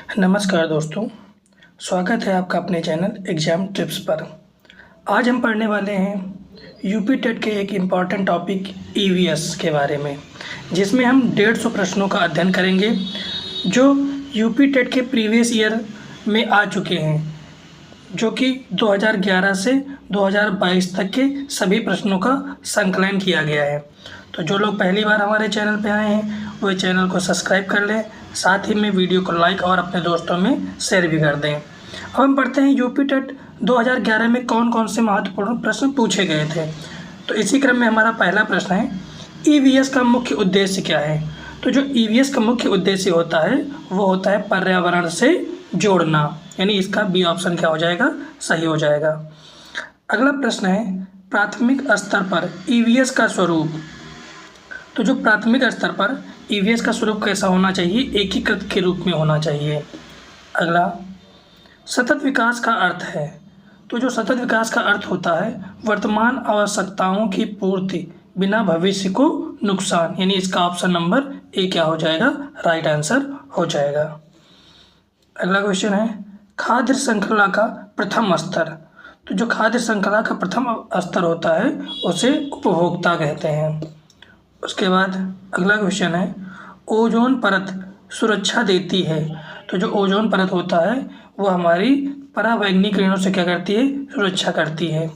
नमस्कार दोस्तों, स्वागत है आपका अपने चैनल एग्ज़ाम टिप्स पर। आज हम पढ़ने वाले हैं यूपी टेट के एक इम्पॉर्टेंट टॉपिक ईवीएस के बारे में, जिसमें हम 150 प्रश्नों का अध्ययन करेंगे जो यूपी टेट के प्रीवियस ईयर में आ चुके हैं, जो कि 2011 से 2022 तक के सभी प्रश्नों का संकलन किया गया है। तो जो लोग पहली बार हमारे चैनल पे आए हैं वो चैनल को सब्सक्राइब कर लें, साथ ही में वीडियो को लाइक और अपने दोस्तों में शेयर भी कर दें। अब हम पढ़ते हैं यूपी टेट 2011 में कौन कौन से महत्वपूर्ण प्रश्न पूछे गए थे। तो इसी क्रम में हमारा पहला प्रश्न है, ईवीएस का मुख्य उद्देश्य क्या है। तो जो ईवीएस का मुख्य उद्देश्य होता है वो होता है पर्यावरण से जोड़ना, यानी इसका बी ऑप्शन क्या हो जाएगा, सही हो जाएगा। अगला प्रश्न है, प्राथमिक स्तर पर ईवीएस का स्वरूप। तो जो प्राथमिक स्तर पर ईवीएस का स्वरूप कैसा होना चाहिए, एकीकृत के रूप में होना चाहिए। अगला, सतत विकास का अर्थ है। तो जो सतत विकास का अर्थ होता है वर्तमान आवश्यकताओं की पूर्ति बिना भविष्य को नुकसान, यानी इसका ऑप्शन नंबर ए क्या हो जाएगा, राइट आंसर हो जाएगा। अगला क्वेश्चन है, खाद्य श्रृंखला का प्रथम स्तर। तो जो खाद्य श्रृंखला का प्रथम स्तर होता है उसे उपभोक्ता कहते हैं। उसके बाद अगला क्वेश्चन है, ओजोन परत सुरक्षा देती है। तो जो ओजोन परत होता है वो हमारी पराबैंगनी किरणों से क्या करती है, सुरक्षा करती है।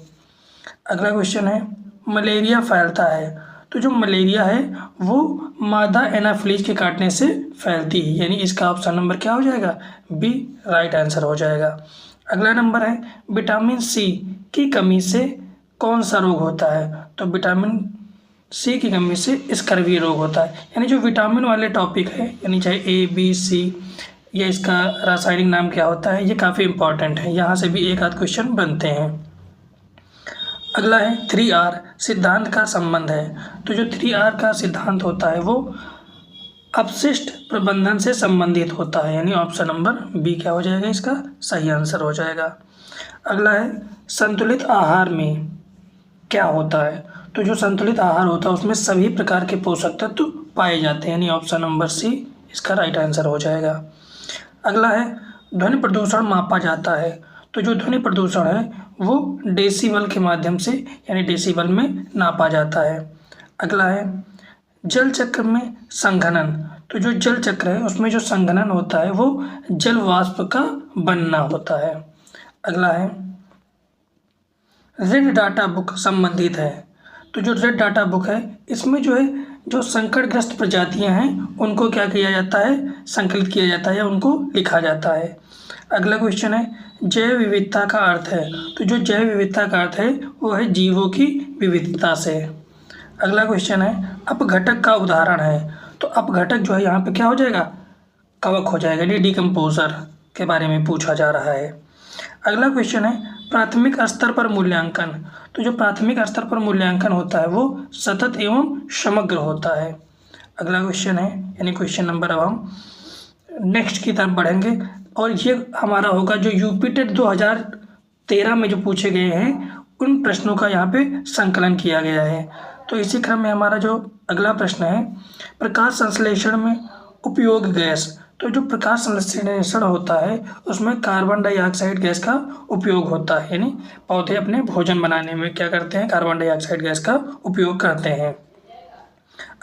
अगला क्वेश्चन है, मलेरिया फैलता है। तो जो मलेरिया है वो मादा एनाफिलीज के काटने से फैलती है, यानी इसका ऑप्शन नंबर क्या हो जाएगा, बी राइट आंसर हो जाएगा। अगला नंबर है, विटामिन सी की कमी से कौन सा रोग होता है। तो विटामिन सी की कमी से स्कर्वी रोग होता है, यानी जो विटामिन वाले टॉपिक है, यानी चाहे ए बी सी या इसका रासायनिक नाम क्या होता है, ये काफ़ी इंपॉर्टेंट है, यहाँ से भी एक आध क्वेश्चन बनते हैं। अगला है, 3R सिद्धांत का संबंध है। तो जो 3R का सिद्धांत होता है वो अपशिष्ट प्रबंधन से संबंधित होता है, यानी ऑप्शन नंबर बी क्या हो जाएगा, इसका सही आंसर हो जाएगा। अगला है, संतुलित आहार में क्या होता है। तो जो संतुलित आहार होता है उसमें सभी प्रकार के पोषक तत्व पाए जाते हैं, यानी ऑप्शन नंबर सी इसका राइट आंसर हो जाएगा। अगला है, ध्वनि प्रदूषण मापा जाता है। तो जो ध्वनि प्रदूषण है वो डेसिबल के माध्यम से, यानी डेसिबल में नापा जाता है। अगला है, जल चक्र में संघनन। तो जो जल चक्र है उसमें जो संघनन होता है वो जल वाष्प का बनना होता है। अगला है, रेड डाटा बुक संबंधित है। तो जो रेड डाटा बुक है इसमें जो है जो संकटग्रस्त प्रजातियां हैं उनको क्या किया जाता है, संकलित किया जाता है या उनको लिखा जाता है। अगला क्वेश्चन है, जैव विविधता का अर्थ है। तो जो जैव विविधता का अर्थ है वो है जीवों की विविधता से। अगला क्वेश्चन है, अपघटक का उदाहरण है। तो अपघटक जो है यहाँ पे क्या हो जाएगा, कवक हो जाएगा, यानी डिकम्पोजर के बारे में पूछा जा रहा है। अगला क्वेश्चन है, प्राथमिक स्तर पर मूल्यांकन। तो जो प्राथमिक स्तर पर मूल्यांकन होता है वो सतत एवं समग्र होता है। अगला क्वेश्चन है, यानी क्वेश्चन नंबर, अब हम नेक्स्ट की तरफ बढ़ेंगे और ये हमारा होगा जो यूपी टेट 2013 में जो पूछे गए हैं उन प्रश्नों का यहाँ पे संकलन किया गया है। तो इसी क्रम में हमारा जो अगला प्रश्न है, प्रकाश संश्लेषण में उपयोग गैस। तो जो प्रकाश संश्लेषण होता है उसमें कार्बन डाइऑक्साइड गैस का उपयोग होता है, यानी पौधे अपने भोजन बनाने में क्या करते हैं, कार्बन डाइऑक्साइड गैस का उपयोग करते हैं।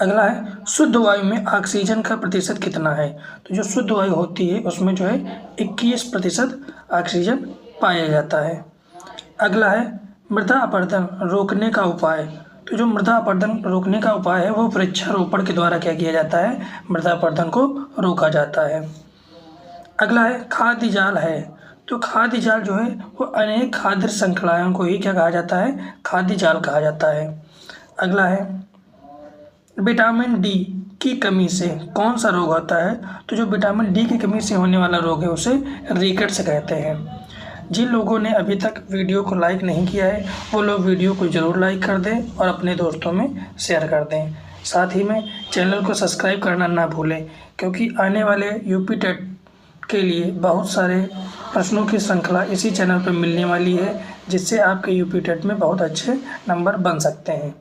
अगला है, शुद्ध वायु में ऑक्सीजन का प्रतिशत कितना है। तो जो शुद्ध वायु होती है उसमें जो है 21% ऑक्सीजन पाया जाता है। अगला है, मृदा अपरदन रोकने का उपाय। तो जो मृदा अपरदन रोकने का उपाय है वो वृक्षारोपण के द्वारा क्या किया जाता है, मृदा अपरदन को रोका जाता है। अगला है, खाद्य जाल है। तो खाद्य जाल जो है वो अनेक खाद्य श्रृंखलाओं को ही क्या कहा जाता है, खाद्य जाल कहा जाता है। अगला है, विटामिन डी की कमी से कौन सा रोग होता है। तो जो विटामिन डी की कमी से होने वाला रोग है उसे रिकेट्स कहते हैं। जिन लोगों ने अभी तक वीडियो को लाइक नहीं किया है वो लोग वीडियो को ज़रूर लाइक कर दें और अपने दोस्तों में शेयर कर दें। साथ ही में चैनल को सब्सक्राइब करना ना भूलें, क्योंकि आने वाले यूपी टेट के लिए बहुत सारे प्रश्नों की श्रृंखला इसी चैनल पर मिलने वाली है, जिससे आपके यूपी टेट में बहुत अच्छे नंबर बन सकते हैं।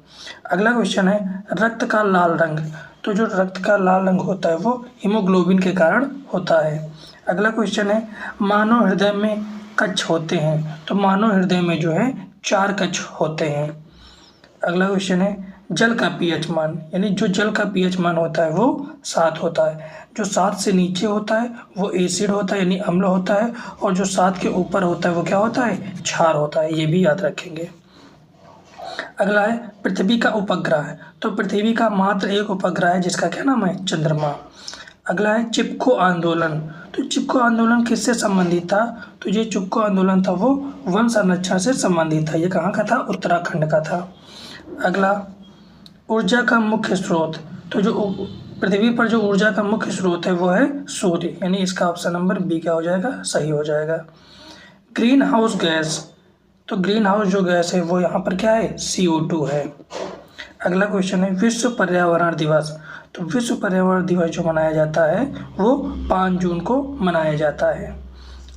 अगला क्वेश्चन है, रक्त का लाल रंग। तो जो रक्त का लाल रंग होता है वो हीमोग्लोबिन के कारण होता है। अगला क्वेश्चन है मानव हृदय में कक्ष होते हैं, तो मानव हृदय में जो है 4 कक्ष होते हैं। अगला क्वेश्चन है जल का पीएच मान, यानी जो जल का पीएच मान होता है वो 7 होता है। जो 7 से नीचे होता है वो एसिड होता है यानी अम्ल होता है, और जो 7 के ऊपर होता है वो क्या होता है, क्षार होता है। ये भी याद रखेंगे। अगला है पृथ्वी का उपग्रह, तो पृथ्वी का मात्र एक उपग्रह है जिसका क्या नाम है, चंद्रमा। अगला है चिपको आंदोलन, तो चिपको आंदोलन किससे संबंधित था, तो ये चिपको आंदोलन था वो वन संरक्षण से संबंधित था। ये कहाँ का था, उत्तराखंड का था। अगला ऊर्जा का मुख्य स्रोत, तो जो पृथ्वी पर जो ऊर्जा का मुख्य स्रोत है वो है सूर्य, यानी इसका ऑप्शन नंबर बी क्या हो जाएगा, सही हो जाएगा। ग्रीन हाउस गैस, तो ग्रीन हाउस जो गैस है वो यहाँ पर क्या है, CO2 है। अगला क्वेश्चन है विश्व पर्यावरण दिवस, तो विश्व पर्यावरण दिवस जो मनाया जाता है वो 5 जून को मनाया जाता है।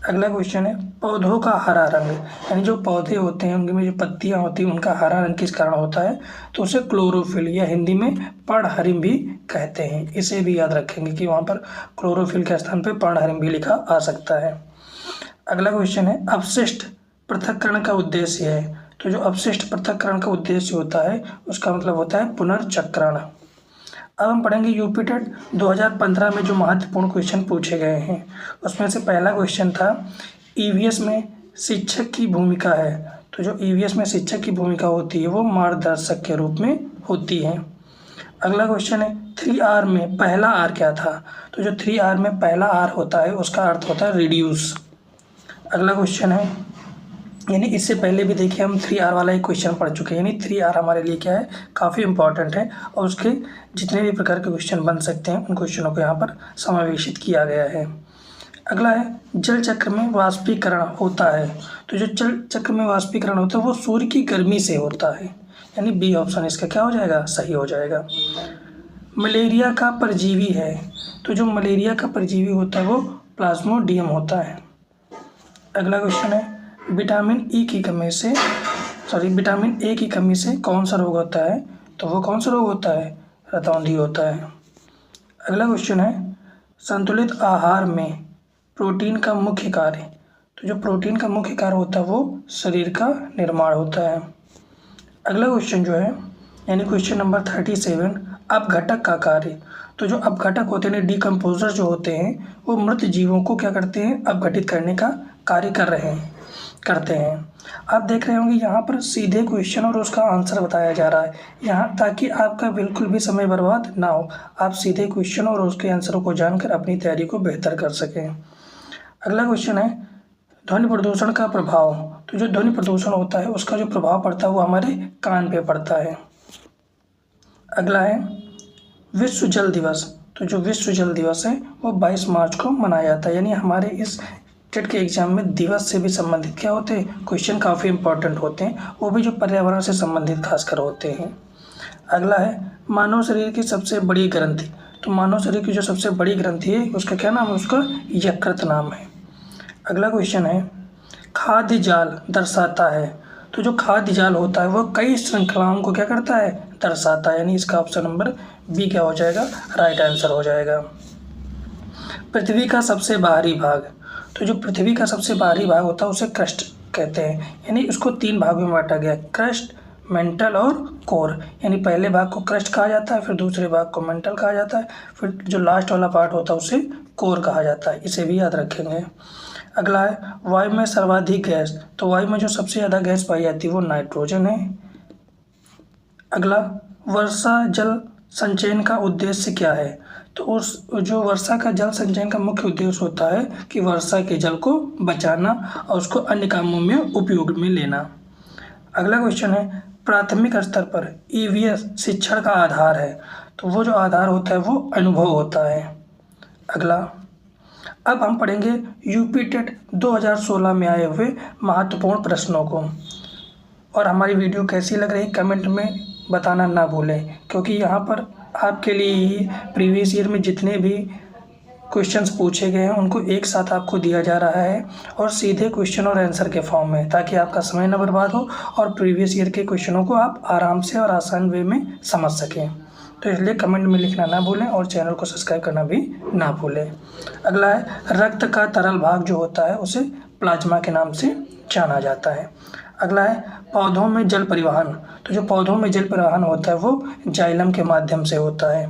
अगला क्वेश्चन है पौधों का हरा रंग, यानी जो पौधे होते हैं उनमें जो पत्तियां होती हैं उनका हरा रंग किस कारण होता है, तो उसे क्लोरोफिल या हिंदी में पर्णहरिम भी कहते हैं। इसे भी याद रखेंगे कि वहाँ पर क्लोरोफिल के स्थान पर पर्णहरिम भी लिखा आ सकता है। अगला क्वेश्चन है अपशिष्ट पृथक्करण का उद्देश्य है, तो जो अपशिष्ट पृथक्करण का उद्देश्य होता है उसका मतलब होता है पुनर्चक्रण। अब हम पढ़ेंगे यूपी टेट 2015 में जो महत्वपूर्ण क्वेश्चन पूछे गए हैं। उसमें से पहला क्वेश्चन था ईवीएस में शिक्षक की भूमिका है, तो जो ईवीएस में शिक्षक की भूमिका होती है वो मार्गदर्शक के रूप में होती है। अगला क्वेश्चन है 3R में पहला R क्या था, तो जो 3R में पहला R होता है उसका अर्थ होता है रिड्यूस। अगला क्वेश्चन है, यानी इससे पहले भी देखिए हम 3R वाला एक क्वेश्चन पढ़ चुके हैं, यानी 3R हमारे लिए क्या है, काफ़ी इंपॉर्टेंट है, और उसके जितने भी प्रकार के क्वेश्चन बन सकते हैं उन क्वेश्चनों को यहाँ पर समावेशित किया गया है। अगला है जल चक्र में वाष्पीकरण होता है, तो जो जल चक्र में वाष्पीकरण होता है वो सूर्य की गर्मी से होता है, यानी बी ऑप्शन इसका क्या हो जाएगा, सही हो जाएगा। मलेरिया का परजीवी है, तो जो मलेरिया का परजीवी होता है वो प्लाज्मोडियम होता है। अगला क्वेश्चन है विटामिन ए की कमी से कौन सा रोग होता है, तो वो कौन सा रोग होता है, रतौंधी होता है। अगला क्वेश्चन है संतुलित आहार में प्रोटीन का मुख्य कार्य, तो जो प्रोटीन का मुख्य कार्य होता है वो शरीर का निर्माण होता है। अगला क्वेश्चन जो है यानी क्वेश्चन नंबर 37 अपघटक का कार्य, तो जो अपघटक होते हैं डिकम्पोजर जो होते हैं वो मृत जीवों को क्या करते हैं, अपघटित करने का कार्य करते हैं। आप देख रहे होंगे यहाँ पर सीधे क्वेश्चन और उसका आंसर बताया जा रहा है यहाँ, ताकि आपका बिल्कुल भी समय बर्बाद ना हो, आप सीधे क्वेश्चन और उसके आंसरों को जानकर अपनी तैयारी को बेहतर कर सकें। अगला क्वेश्चन है ध्वनि प्रदूषण का प्रभाव, तो जो ध्वनि प्रदूषण होता है उसका जो प्रभाव पड़ता है वो हमारे कान पे पड़ता है। अगला है विश्व जल दिवस, तो जो विश्व जल दिवस है वो 22 मार्च को मनाया जाता है, यानी हमारे इस टेट के एग्जाम में दिवस से भी संबंधित क्या होते हैं, क्वेश्चन काफ़ी इंपॉर्टेंट होते हैं, वो भी जो पर्यावरण से संबंधित खासकर होते हैं। अगला है मानव शरीर की सबसे बड़ी ग्रंथि, तो मानव शरीर की जो सबसे बड़ी ग्रंथि है उसका क्या नाम है, उसका यकृत नाम है। अगला क्वेश्चन है खाद्य जाल दर्शाता है, तो जो खाद्य जाल होता है वो कई श्रृंखलाओं को क्या करता है, दर्शाता है, यानी इसका ऑप्शन नंबर बी क्या हो जाएगा, राइट आंसर हो जाएगा। पृथ्वी का सबसे बाहरी भाग, तो जो पृथ्वी का सबसे बाहरी भाग होता है उसे क्रस्ट कहते हैं, यानी उसको 3 भागों में बांटा गया, क्रस्ट, मेंटल और कोर, यानी पहले भाग को क्रस्ट कहा जाता है, फिर दूसरे भाग को मेंटल कहा जाता है, फिर जो लास्ट वाला पार्ट होता है उसे कोर कहा जाता है, इसे भी याद रखेंगे। अगला है वायु में सर्वाधिक गैस, तो वायु में जो सबसे ज़्यादा गैस पाई जाती है वो नाइट्रोजन है। अगला वर्षा जल संचयन का उद्देश्य क्या है, तो उस जो वर्षा का जल संचयन का मुख्य उद्देश्य होता है कि वर्षा के जल को बचाना और उसको अन्य कामों में उपयोग में लेना। अगला क्वेश्चन है प्राथमिक स्तर पर ईवीएस शिक्षण का आधार है, तो वो जो आधार होता है वो अनुभव होता है। अगला अब हम पढ़ेंगे यूपी टेट 2016 में आए हुए महत्वपूर्ण प्रश्नों को, और हमारी वीडियो कैसी लग रही कमेंट में बताना ना भूलें, क्योंकि यहाँ पर आपके लिए ही प्रीवियस ईयर में जितने भी क्वेश्चंस पूछे गए हैं उनको एक साथ आपको दिया जा रहा है और सीधे क्वेश्चन और आंसर के फॉर्म में, ताकि आपका समय न बर्बाद हो और प्रीवियस ईयर के क्वेश्चनों को आप आराम से और आसान वे में समझ सकें। तो इसलिए कमेंट में लिखना ना भूलें और चैनल को सब्सक्राइब करना भी ना भूलें। अगला है रक्त का तरल भाग जो होता है उसे प्लाज्मा के नाम से जाना जाता है। अगला है पौधों में जल परिवहन। तो जो पौधों में जल परिवहन होता है वो जाइलम के माध्यम से होता है।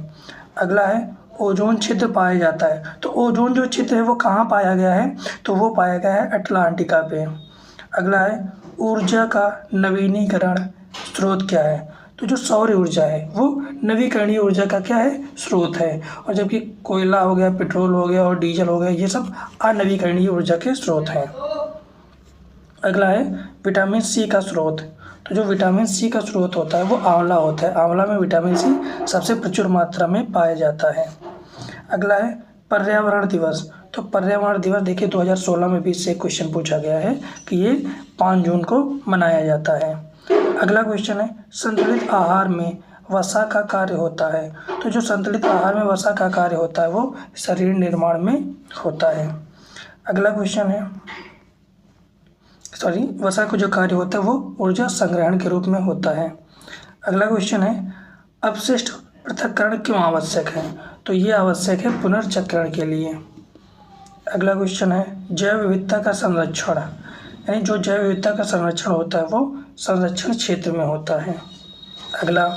अगला है ओजोन छिद्र पाया जाता है। तो ओजोन जो छिद्र है वो कहाँ पाया गया है, तो वो पाया गया है अटलांटिका पे। अगला है ऊर्जा का नवीनीकरण स्रोत क्या है, तो जो सौर ऊर्जा है वो नवीकरणीय ऊर्जा का क्या है, स्रोत है। और जबकि कोयला हो गया, पेट्रोल हो गया और डीजल हो गया, ये सब अनवीकरणीय ऊर्जा के स्रोत हैं। अगला है विटामिन सी का स्रोत। तो जो विटामिन सी का स्रोत होता है वो आंवला होता है। आंवला में विटामिन सी सबसे प्रचुर मात्रा में पाया जाता है। अगला है पर्यावरण दिवस। तो पर्यावरण दिवस देखिए 2016 में भी इससे क्वेश्चन पूछा गया है कि ये 5 जून को मनाया जाता है। अगला क्वेश्चन है संतुलित आहार में वसा का कार्य होता है। तो जो संतुलित आहार में वसा का कार्य होता है वो शरीर निर्माण में होता है। अगला क्वेश्चन है वसा का जो कार्य होता है वो ऊर्जा संग्रहण के रूप में होता है। अगला क्वेश्चन है अपशिष्ट पृथक्करण क्यों आवश्यक है, तो ये आवश्यक है पुनर्चक्रण के लिए। अगला क्वेश्चन है जैव विविधता का संरक्षण, यानी जो जैव विविधता का संरक्षण होता है वो संरक्षण क्षेत्र में होता है। अगला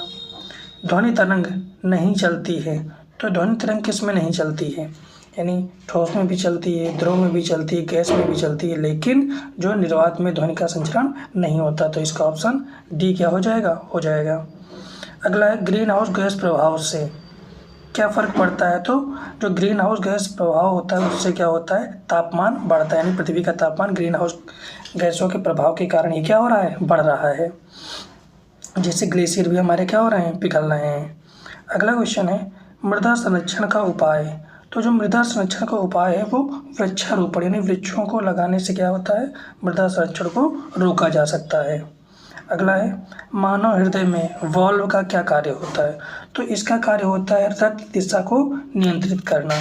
ध्वनि तरंग नहीं चलती है। तो ध्वनि तरंग किस में नहीं चलती है, यानी ठोस में भी चलती है, द्रव में भी चलती है, गैस में भी चलती है, लेकिन जो निर्वात में ध्वनि का संचरण नहीं होता। तो इसका ऑप्शन डी क्या हो जाएगा। अगला है ग्रीन हाउस गैस प्रभाव से क्या फ़र्क पड़ता है। तो जो ग्रीन हाउस गैस प्रभाव होता है उससे क्या होता है, तापमान बढ़ता है, यानी पृथ्वी का तापमान ग्रीन हाउस गैसों के प्रभाव के कारण ये क्या हो रहा है, बढ़ रहा है। जैसे ग्लेशियर भी हमारे क्या हो रहे हैं, पिघल रहे हैं। अगला क्वेश्चन है मृदा संरक्षण का उपाय। तो जो मृदा संरक्षण का उपाय है वो वृक्षारोपण, यानी वृक्षों को लगाने से क्या होता है, मृदा संरक्षण को रोका जा सकता है। अगला है मानव हृदय में वाल्व का क्या कार्य होता है। तो इसका कार्य होता है रक्त दिशा को नियंत्रित करना।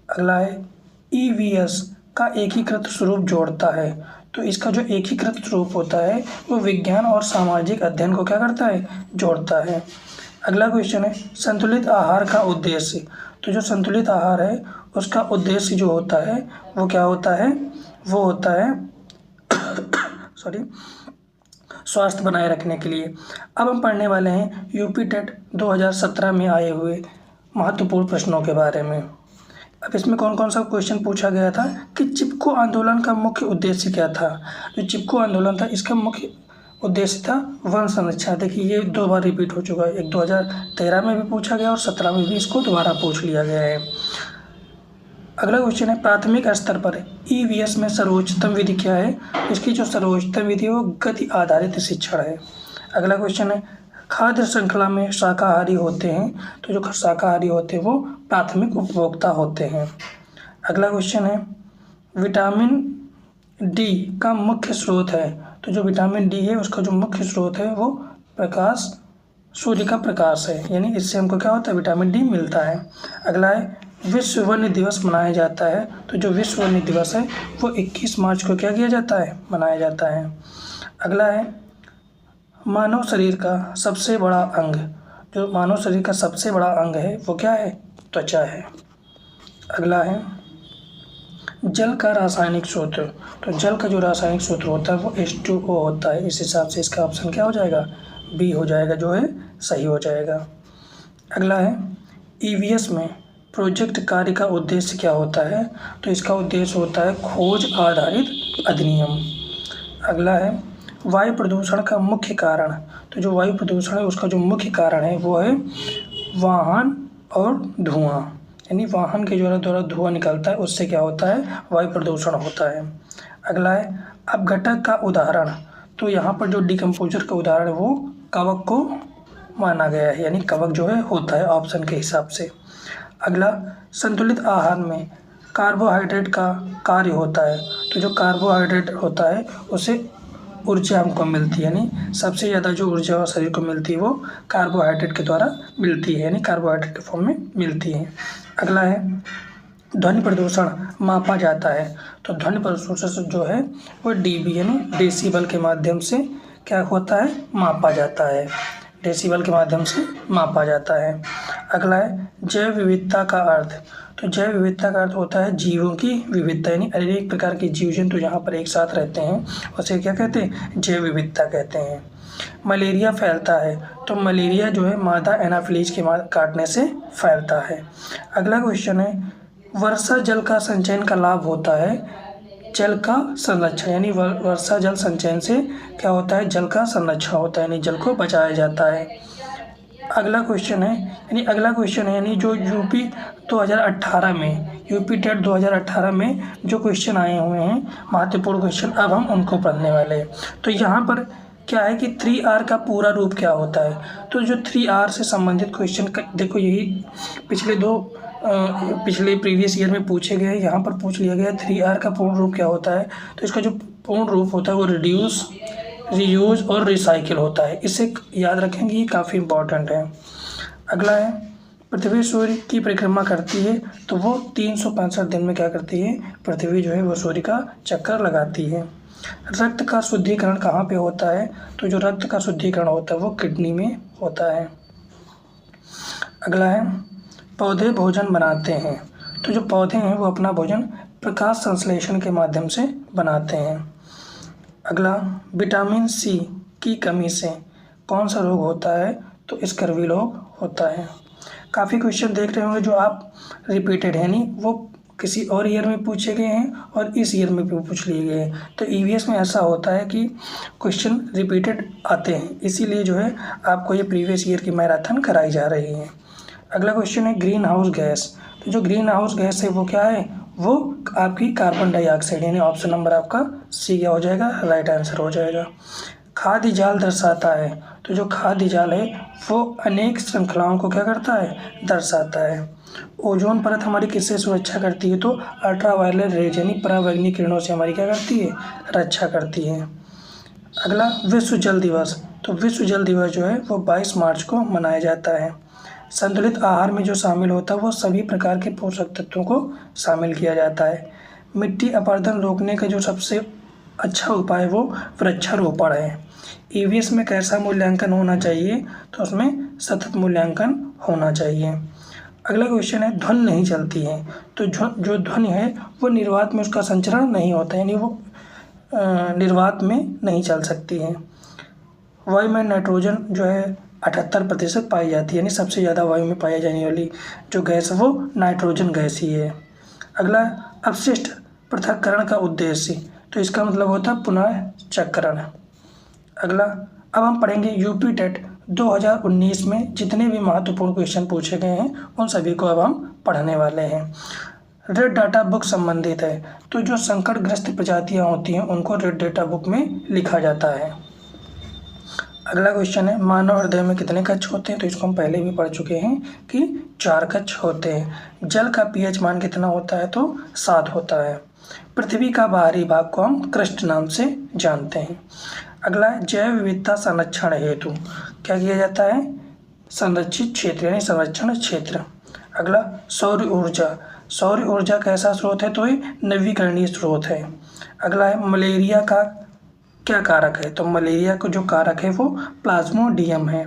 अगला है ईवीएस का एकीकृत स्वरूप जोड़ता है। तो इसका जो एकीकृत स्वरूप होता है वो विज्ञान और सामाजिक अध्ययन को क्या करता है, जोड़ता है। अगला क्वेश्चन है संतुलित आहार का उद्देश्य। तो जो संतुलित आहार है उसका उद्देश्य जो होता है वो क्या होता है, वो होता है स्वास्थ्य बनाए रखने के लिए। अब हम पढ़ने वाले हैं यूपी टेट 2017 में आए हुए महत्वपूर्ण प्रश्नों के बारे में। अब इसमें कौन कौन सा क्वेश्चन पूछा गया था कि चिपको आंदोलन का मुख्य उद्देश्य क्या था। जो चिपको आंदोलन था इसका मुख्य उद्देश्य था वन संरक्षण। देखिए ये 2 बार रिपीट हो चुका है, एक 2013 में भी पूछा गया और 17 में भी इसको दोबारा पूछ लिया गया है। अगला क्वेश्चन है प्राथमिक स्तर पर ईवीएस में सर्वोच्चतम विधि क्या है। इसकी जो सर्वोच्चतम विधि है वो गति आधारित शिक्षण है। अगला क्वेश्चन है खाद्य श्रृंखला में शाकाहारी होते हैं। तो जो शाकाहारी होते हैं वो प्राथमिक उपभोक्ता होते हैं। अगला क्वेश्चन है विटामिन डी का मुख्य स्रोत है। तो जो विटामिन डी है उसका जो मुख्य स्रोत है वो प्रकाश, सूर्य का प्रकाश है, यानी इससे हमको क्या होता है, विटामिन डी मिलता है। अगला है विश्व वन्य दिवस मनाया जाता है। तो जो विश्व वन्य दिवस है वो 21 मार्च को क्या किया जाता है, मनाया जाता है। अगला है मानव शरीर का सबसे बड़ा अंग। जो मानव शरीर का सबसे बड़ा अंग है वो क्या है, त्वचा है। अगला है जल का रासायनिक सूत्र। तो जल का जो रासायनिक सूत्र होता है वो H2O होता है। इस हिसाब से इसका ऑप्शन क्या हो जाएगा, बी हो जाएगा, जो है सही हो जाएगा। अगला है ईवीएस में प्रोजेक्ट कार्य का उद्देश्य क्या होता है। तो इसका उद्देश्य होता है खोज आधारित अधिनियम। अगला है वायु प्रदूषण का मुख्य कारण। तो जो वायु प्रदूषण है उसका जो मुख्य कारण है वो है वाहन और धुआं, यानी वाहन के द्वारा धुआं निकलता है, उससे क्या होता है, वायु प्रदूषण होता है। अगला है अपघटक का उदाहरण। तो यहाँ पर जो डिकम्पोजर का उदाहरण है वो कवक को माना गया है, यानी कवक जो है होता है ऑप्शन के हिसाब से। अगला संतुलित आहार में कार्बोहाइड्रेट का कार्य होता है। तो जो कार्बोहाइड्रेट होता है उससे ऊर्जा हमको मिलती है, यानी सबसे ज़्यादा जो ऊर्जा शरीर को मिलती है वो कार्बोहाइड्रेट के द्वारा मिलती है, यानी कार्बोहाइड्रेट के फॉर्म में मिलती है। अगला है ध्वनि प्रदूषण मापा जाता है। तो ध्वनि प्रदूषण जो है वो डीबी यानी डेसिबल के माध्यम से क्या होता है, मापा जाता है। डेसिबल के माध्यम से मापा जाता है। अगला है जैव विविधता का अर्थ। तो जैव विविधता का अर्थ होता है जीवों की विविधता, यानी अनेक प्रकार के जीव जंतु जहाँ पर एक साथ रहते हैं उसे क्या कहते हैं, जैव विविधता कहते हैं। मलेरिया फैलता है, तो मलेरिया जो है मादा एनाफिलीज के काटने से फैलता है। अगला क्वेश्चन है वर्षा जल का संचयन का लाभ होता है जल का संरक्षण, यानी वर्षा जल संचयन से क्या होता है, जल का संरक्षण होता है, यानी जल को बचाया जाता है। अगला क्वेश्चन है यानी जो यूपी 2018 में यूपी टेट 2018 में जो क्वेश्चन आए हुए हैं महत्वपूर्ण क्वेश्चन, अब हम उनको पढ़ने वाले हैं। तो यहाँ पर क्या है कि 3R का पूरा रूप क्या होता है। तो जो 3R से संबंधित क्वेश्चन देखो, यही पिछले प्रीवियस ईयर में पूछे गए, यहाँ पर पूछ लिया गया 3R का पूर्ण रूप क्या होता है। तो इसका जो पूर्ण रूप होता है वो रिड्यूस, रीयूज और रिसाइकिल होता है। इसे याद रखेंगे, ये काफ़ी इम्पोर्टेंट है। अगला है पृथ्वी सूर्य की परिक्रमा करती है, तो वो 365 दिन में क्या करती है, पृथ्वी जो है वो सूर्य का चक्कर लगाती है। रक्त का शुद्धिकरण कहाँ पे होता है। तो जो रक्त का शुद्धिकरण होता है वो किडनी में होता है। अगला है पौधे भोजन बनाते हैं। तो जो पौधे हैं वो अपना भोजन प्रकाश संश्लेषण के माध्यम से बनाते हैं। अगला विटामिन सी की कमी से कौन सा रोग होता है। तो स्कर्वी रोग होता है। काफ़ी क्वेश्चन देख रहे होंगे जो आप रिपीटेड है, नहीं वो किसी और ईयर में पूछे गए हैं और इस ईयर में भी पूछ लिए गए हैं। तो ईवीएस में ऐसा होता है कि क्वेश्चन रिपीटेड आते हैं, इसीलिए जो है आपको ये प्रीवियस ईयर की मैराथन कराई जा रही है। अगला क्वेश्चन है ग्रीन हाउस गैस। तो जो ग्रीन हाउस गैस है वो क्या है, वो आपकी कार्बन डाइऑक्साइड, यानी ऑप्शन नंबर आपका सी क्या हो जाएगा, राइट आंसर हो जाएगा। खाद्य जाल दर्शाता है। तो जो खाद्य जाल है वो अनेक श्रृंखलाओं को क्या करता है, दर्शाता है। ओजोन परत हमारी किससे सुरक्षा करती है। तो अल्ट्रावायलेट रेज यानी पराबैंगनी किरणों से हमारी क्या करती है, रक्षा करती है। अगला विश्व जल दिवस। तो विश्व जल दिवस जो है वो 22 मार्च को मनाया जाता है। संतुलित आहार में जो शामिल होता है वो सभी प्रकार के पोषक तत्वों को शामिल किया जाता है। मिट्टी अपरदन रोकने का जो सबसे अच्छा उपाय वो वृक्षारोपण है। ईवीएस में कैसा मूल्यांकन होना चाहिए। तो उसमें सतत मूल्यांकन होना चाहिए। अगला क्वेश्चन है ध्वनि नहीं चलती है। तो जो ध्वनि है वो निर्वात में उसका संचरण नहीं होता, यानी वो निर्वात में नहीं चल सकती है। वायु में नाइट्रोजन जो है 78% पाई जाती है, यानी सबसे ज़्यादा वायु में पाई जाने वाली जो गैस है वो नाइट्रोजन गैस ही है। अगला अपशिष्ट पृथक्करण का उद्देश्य। तो इसका मतलब होता है पुनः चक्रण। अगला अब हम पढ़ेंगे यूपी टेट 2019 में जितने भी महत्वपूर्ण क्वेश्चन पूछे गए हैं उन सभी को अब हम पढ़ने वाले हैं। रेड डाटा बुक संबंधित है। तो जो संकटग्रस्त प्रजातियां होती हैं उनको रेड डाटा बुक में लिखा जाता है। अगला क्वेश्चन है मानव हृदय में कितने कक्ष होते हैं। तो इसको हम पहले भी पढ़ चुके हैं कि 4 कक्ष होते हैं। जल का पीएच मान कितना होता है। तो 7 होता है। पृथ्वी का बाहरी भाग को हम क्रस्ट नाम से जानते हैं। अगला जैव विविधता संरक्षण हेतु क्या किया जाता है, संरक्षित क्षेत्र यानी संरक्षण क्षेत्र। अगला सौर ऊर्जा। सौर ऊर्जा कैसा स्रोत है। तो ये नवीकरणीय स्रोत है। अगला है मलेरिया का क्या कारक है। तो मलेरिया को जो कारक है वो प्लाज्मोडियम है।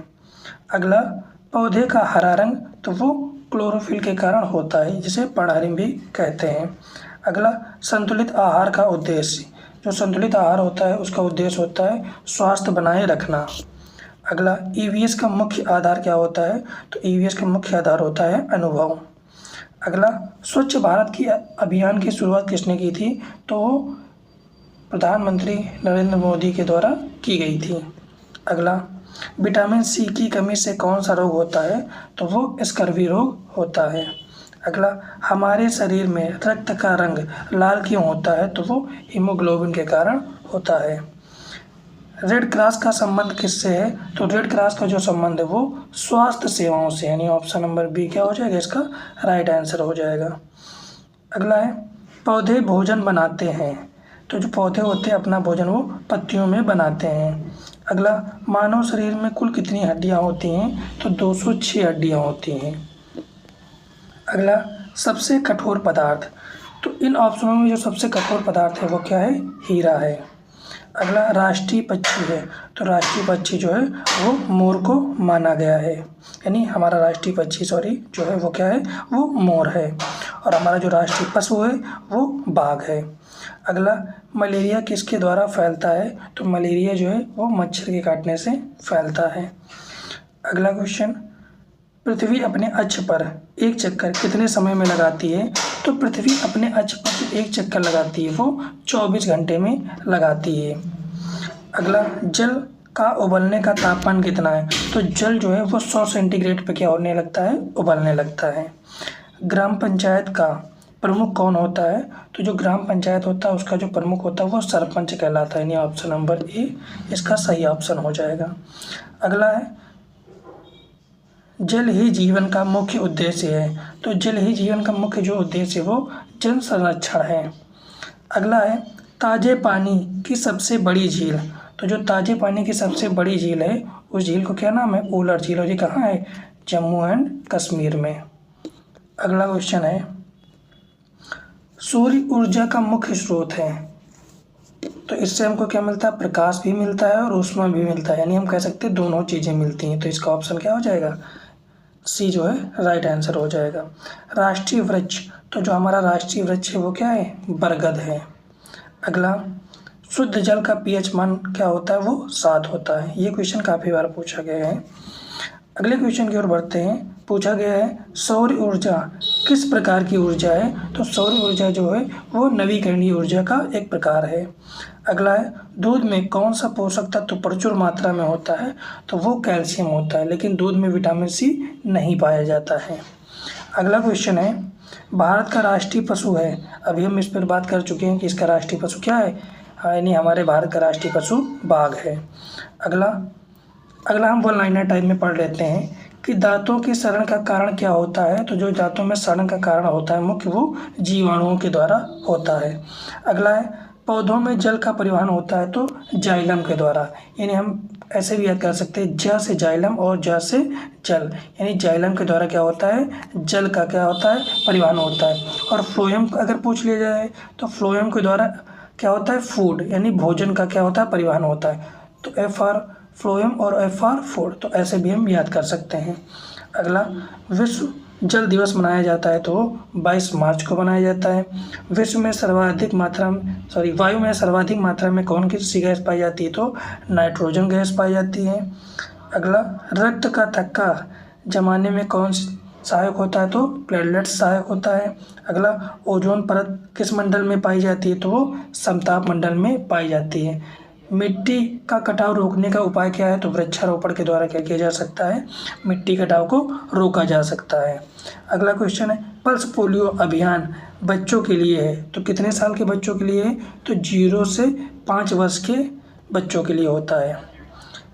अगला पौधे का हरा रंग, तो वो क्लोरोफिल के कारण होता है जिसे पर्णहरित भी कहते हैं। अगला संतुलित आहार का उद्देश्य। जो संतुलित आहार होता है उसका उद्देश्य होता है स्वास्थ्य बनाए रखना। अगला ईवीएस का मुख्य आधार क्या होता है। तो ईवीएस का मुख्य आधार होता है अनुभव। अगला स्वच्छ भारत की अभियान की शुरुआत किसने की थी। तो प्रधानमंत्री नरेंद्र मोदी के द्वारा की गई थी। अगला विटामिन सी की कमी से कौन सा रोग होता है। तो वो स्कर्वी रोग होता है। अगला हमारे शरीर में रक्त का रंग लाल क्यों होता है। तो वो हीमोग्लोबिन के कारण होता है। रेड क्रॉस का संबंध किससे है। तो रेड क्रॉस का जो संबंध है वो स्वास्थ्य सेवाओं से, यानी ऑप्शन नंबर बी क्या हो जाएगा, इसका राइट आंसर हो जाएगा। अगला है पौधे भोजन बनाते हैं। तो जो पौधे होते हैं अपना भोजन वो पत्तियों में बनाते हैं। अगला मानव शरीर में कुल कितनी हड्डियां होती हैं। तो 206 हड्डियां होती हैं। अगला सबसे कठोर पदार्थ। तो इन ऑप्शनों में जो सबसे कठोर पदार्थ है वो क्या है, हीरा है। अगला राष्ट्रीय पक्षी है, तो राष्ट्रीय पक्षी जो है वो मोर को माना गया है, यानी हमारा राष्ट्रीय पक्षी जो है वो क्या है, वो मोर है। और हमारा जो राष्ट्रीय पशु है वो बाघ है। अगला, मलेरिया किसके द्वारा फैलता है, तो मलेरिया जो है वो मच्छर के काटने से फैलता है। अगला क्वेश्चन, पृथ्वी अपने अक्ष पर एक चक्कर कितने समय में लगाती है, तो पृथ्वी अपने अक्ष पर जो एक चक्कर लगाती है वो 24 घंटे में लगाती है। अगला, जल का उबलने का तापमान कितना है, तो जल जो है वो 100 सेंटीग्रेड पे क्या होने लगता है, उबलने लगता है। ग्राम पंचायत का प्रमुख कौन होता है, तो जो ग्राम पंचायत होता है उसका जो प्रमुख होता है वो सरपंच कहलाता है, यानी ऑप्शन नंबर ए इसका सही ऑप्शन हो जाएगा। अगला है, जल ही जीवन का मुख्य उद्देश्य है, तो जल ही जीवन का मुख्य जो उद्देश्य है वो जल संरक्षण है। अगला है, ताजे पानी की सबसे बड़ी झील, तो जो ताजे पानी की सबसे बड़ी झील है उस झील को क्या नाम है, उलर झील, और ये कहाँ है, जम्मू एंड कश्मीर में। अगला क्वेश्चन है, सूर्य ऊर्जा का मुख्य स्रोत है, तो इससे हमको क्या मिलता है, प्रकाश भी मिलता है और ऊष्मा भी मिलता है, यानी हम कह सकते हैं दोनों चीज़ें मिलती हैं, तो इसका ऑप्शन क्या हो जाएगा, सी जो है राइट आंसर हो जाएगा। राष्ट्रीय वृक्ष, तो जो हमारा राष्ट्रीय वृक्ष है वो क्या है, बरगद है। अगला, शुद्ध जल का पीएच मान क्या होता है, वो 7 होता है। ये क्वेश्चन काफ़ी बार पूछा गया है। अगले क्वेश्चन की ओर बढ़ते हैं। पूछा गया है, सौर ऊर्जा किस प्रकार की ऊर्जा है, तो सौर ऊर्जा जो है वो नवीकरणीय ऊर्जा का एक प्रकार है। अगला है, दूध में कौन सा पोषक तत्व प्रचुर मात्रा में होता है, तो वो कैल्शियम होता है, लेकिन दूध में विटामिन सी नहीं पाया जाता है। अगला क्वेश्चन है, भारत का राष्ट्रीय पशु है, अभी हम इस पर बात कर चुके हैं कि इसका राष्ट्रीय पशु क्या है, यानी हमारे भारत का राष्ट्रीय पशु बाघ है। अगला हम वन लाइनर टाइप में पढ़ लेते हैं कि दांतों के सड़न का कारण क्या होता है, तो जो दांतों में सड़न का कारण होता है मुख्य वो जीवाणुओं के द्वारा होता है। अगला है, पौधों में जल का परिवहन होता है, तो जाइलम के द्वारा, यानी हम ऐसे भी याद कर सकते हैं, ज से जाइलम और ज से जल, यानी जाइलम के द्वारा क्या होता है, जल का क्या होता है, परिवहन होता है। और फ्लोएम अगर पूछ लिया जाए तो फ्लोएम के द्वारा क्या होता है, फूड, यानी भोजन का क्या होता है, परिवहन होता है। तो एफ आर फ्लोएम और एफ आर फूड, तो ऐसे भी हम याद कर सकते हैं। अगला, विश्व जल दिवस मनाया जाता है, तो 22 मार्च को मनाया जाता है। विश्व में सर्वाधिक मात्रा में वायु में सर्वाधिक मात्रा में कौन सी गैस पाई जाती है, तो नाइट्रोजन गैस पाई जाती है। अगला, रक्त का थक्का जमाने में कौन सहायक होता है, तो प्लेटलेट्स सहायक होता है। अगला, ओजोन परत किस मंडल में पाई जाती है, तो वो समताप मंडल में पाई जाती है। मिट्टी का कटाव रोकने का उपाय क्या है, तो वृक्षारोपण के द्वारा क्या किया जा सकता है, मिट्टी कटाव को रोका जा सकता है। अगला क्वेश्चन है, पल्स पोलियो अभियान बच्चों के लिए है, तो कितने साल के बच्चों के लिए है, तो 0 से 5 वर्ष के बच्चों के लिए होता है।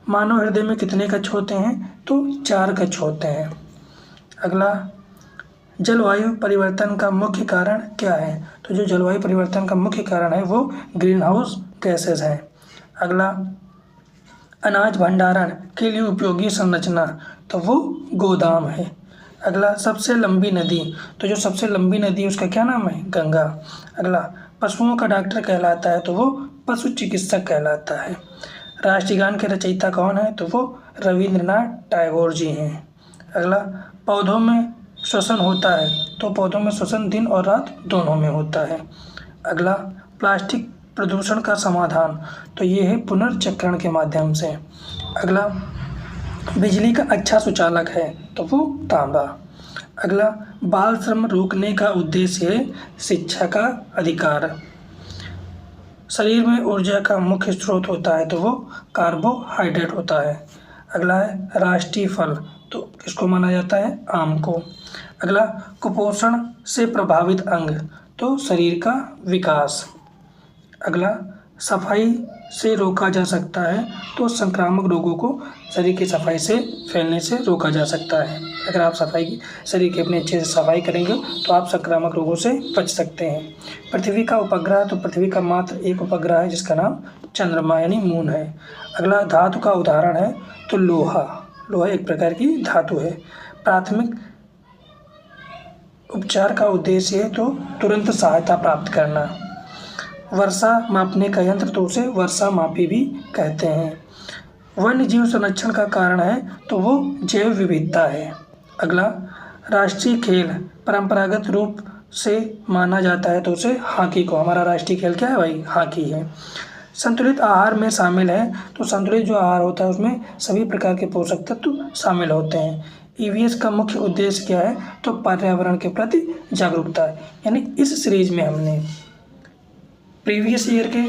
मानव हृदय में कितने कक्ष होते हैं, तो 4 कक्ष होते हैं। अगला, जलवायु परिवर्तन का मुख्य कारण क्या है, तो जो जलवायु परिवर्तन का मुख्य कारण है वो ग्रीन हाउस गैसेज हैं। अगला, अनाज भंडारण के लिए उपयोगी संरचना, तो वो गोदाम है। अगला, सबसे लंबी नदी, तो जो सबसे लंबी नदी है उसका क्या नाम है, गंगा। अगला, पशुओं का डॉक्टर कहलाता है, तो वो पशु चिकित्सक कहलाता है। राष्ट्रीय गान के रचयिता कौन है, तो वो रविंद्रनाथ टैगोर जी हैं। अगला, पौधों में श्वसन होता है, तो पौधों में श्वसन दिन और रात दोनों में होता है। अगला, प्लास्टिक प्रदूषण का समाधान, तो ये है पुनर्चक्रण के माध्यम से। अगला, बिजली का अच्छा सुचालक है, तो वो तांबा। अगला, बाल श्रम रोकने का उद्देश्य है शिक्षा का अधिकार। शरीर में ऊर्जा का मुख्य स्रोत होता है, तो वो कार्बोहाइड्रेट होता है। अगला है, राष्ट्रीय फल, तो किसको माना जाता है, आम को। अगला, कुपोषण से प्रभावित अंग, तो शरीर का विकास। अगला, सफाई से रोका जा सकता है, तो संक्रामक रोगों को शरीर की सफाई से फैलने से रोका जा सकता है। अगर आप शरीर की अपने अच्छे से सफाई करेंगे तो आप संक्रामक रोगों से बच सकते हैं। पृथ्वी का उपग्रह, तो पृथ्वी का मात्र एक उपग्रह है जिसका नाम चंद्रमा यानी मून है। अगला, धातु का उदाहरण है, तो लोहा एक प्रकार की धातु है। प्राथमिक उपचार का उद्देश्य है, तो तुरंत सहायता प्राप्त करना। वर्षा मापने का यंत्र तो उसे वर्षा मापी भी कहते हैं। वन्य जीव संरक्षण का कारण है तो वो जैव विविधता है। अगला, राष्ट्रीय खेल परंपरागत रूप से माना जाता है तो उसे हॉकी को, हमारा राष्ट्रीय खेल क्या है भाई, हॉकी है। संतुलित आहार में शामिल है तो संतुलित जो आहार होता है उसमें सभी प्रकार के पोषक तत्व शामिल होते हैं। ईवीएस का मुख्य उद्देश्य क्या है तो पर्यावरण के प्रति जागरूकता है। यानी इस सीरीज में हमने प्रीवियस ईयर के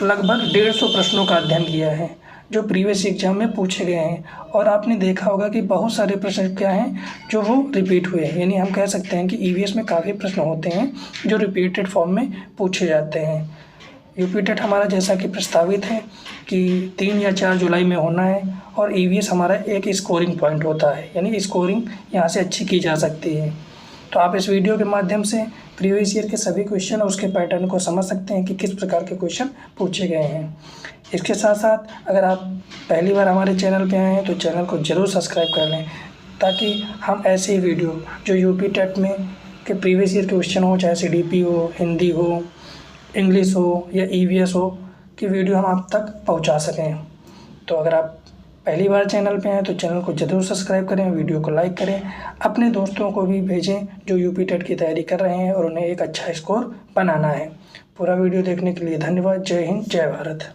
लगभग 150 प्रश्नों का अध्ययन किया है जो प्रीवियस एग्जाम में पूछे गए हैं, और आपने देखा होगा कि बहुत सारे प्रश्न क्या हैं जो वो रिपीट हुए हैं। यानी हम कह सकते हैं कि ईवीएस में काफ़ी प्रश्न होते हैं जो रिपीटेड फॉर्म में पूछे जाते हैं। यूपी टेट हमारा जैसा कि प्रस्तावित है कि 3 या 4 जुलाई में होना है, और ईवीएस हमारा एक स्कोरिंग पॉइंट होता है, यानी स्कोरिंग यहाँ से अच्छी की जा सकती है। तो आप इस वीडियो के माध्यम से प्रीवियस ईयर के सभी क्वेश्चन और उसके पैटर्न को समझ सकते हैं कि किस प्रकार के क्वेश्चन पूछे गए हैं। इसके साथ साथ अगर आप पहली बार हमारे चैनल पे आए हैं तो चैनल को ज़रूर सब्सक्राइब कर लें, ताकि हम ऐसे ही वीडियो जो यूपी टेट में के प्रीवियस ईयर के क्वेश्चन हो, चाहे सीडीपी हो, हिंदी हो, इंग्लिश हो या ईवीएस हो, की वीडियो हम आप तक पहुंचा सकें। तो अगर आप पहली बार चैनल पे हैं तो चैनल को ज़रूर सब्सक्राइब करें, वीडियो को लाइक करें, अपने दोस्तों को भी भेजें जो यूपी टेट की तैयारी कर रहे हैं और उन्हें एक अच्छा स्कोर बनाना है। पूरा वीडियो देखने के लिए धन्यवाद। जय हिंद, जय भारत।